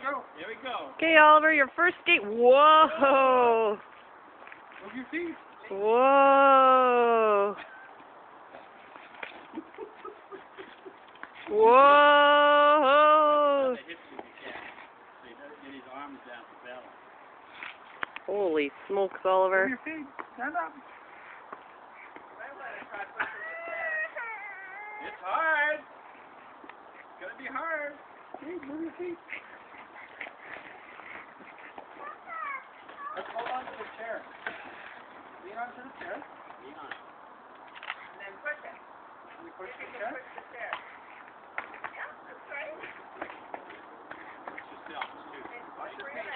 Go. Here we go. Okay, Oliver, your first skate. Whoa! Move your feet. Whoa! Whoa! Get his arms down to balance. Holy smokes, Move Oliver. your feet. Stand up. It's hard. It's gonna be hard. Hey, move your feet. Let's hold on to the chair. Lean onto the chair. Lean on it. And then push it. Can you push the chair? Push yourself, too. Watch your feet.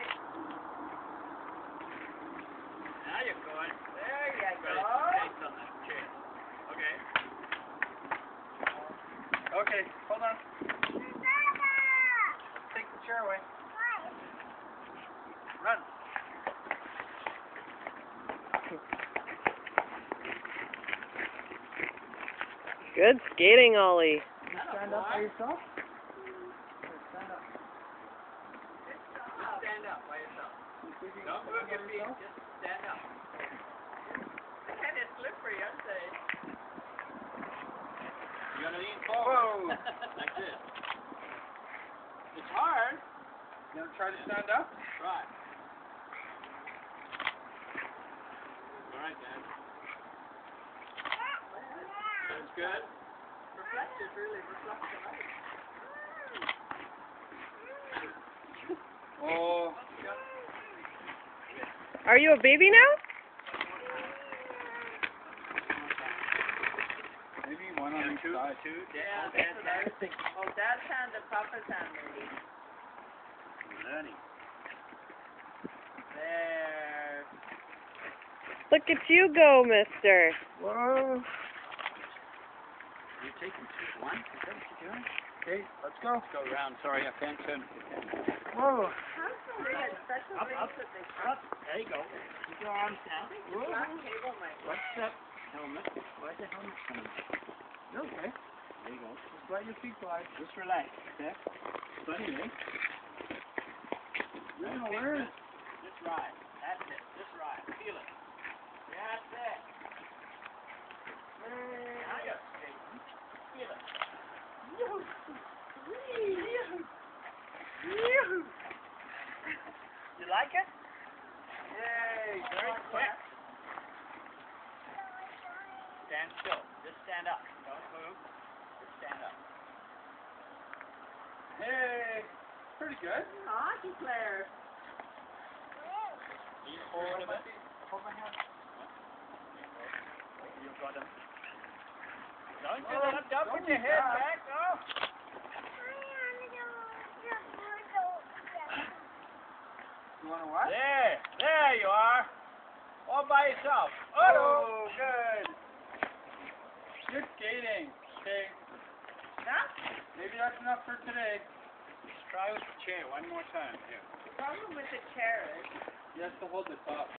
Now you're going. There you go. Ready? On that chair. Okay. Okay, hold on. Take the chair away. Run. Good skating, Ollie. Can you stand up by yourself? Stand up. Just stand up by yourself. Don't move your feet. Just stand up. Kind of slippery, aren't they? You're gonna lean forward. Like this. It's hard. You want to try to stand up? Try. All right, Dad. That's good. Reflective, really reflective. Oh. Are you a baby now? Maybe one on each side. Two. Yeah, Dad's that's what I hand. was thinking. Oh, Dad's hand and Papa's hand, maybe. Learning. There. Look at you go, mister. Whoa. You're taking two. One? Is that what you're doing? Okay, let's go. Let's go around. Sorry, I can't turn. Whoa. They had special Up, things up, that they up. There you go. Keep your arms down. black cable might work. What's that helmet? Where's the helmet coming? You're okay. There you go. Just let your feet glide. Just relax, okay? Funny, eh? You're gonna learn. Just ride. That's it. Just ride. Feel it. That's it. Now you're skating. Feel it. You like it? Yay! Very quick. Stand still. Just stand up. Don't move. Just stand up. Hey. Pretty good. Hockey player. Lean forward a bit. Hold my hand. You've got him. Don't do that. Don't put your head back. No. You wanna what? There you are. All by yourself. Oh, good. Good skating. Okay. Huh? Maybe that's enough for today. Let's try with the chair one more time. Here. The problem with the chair is You have to hold the top.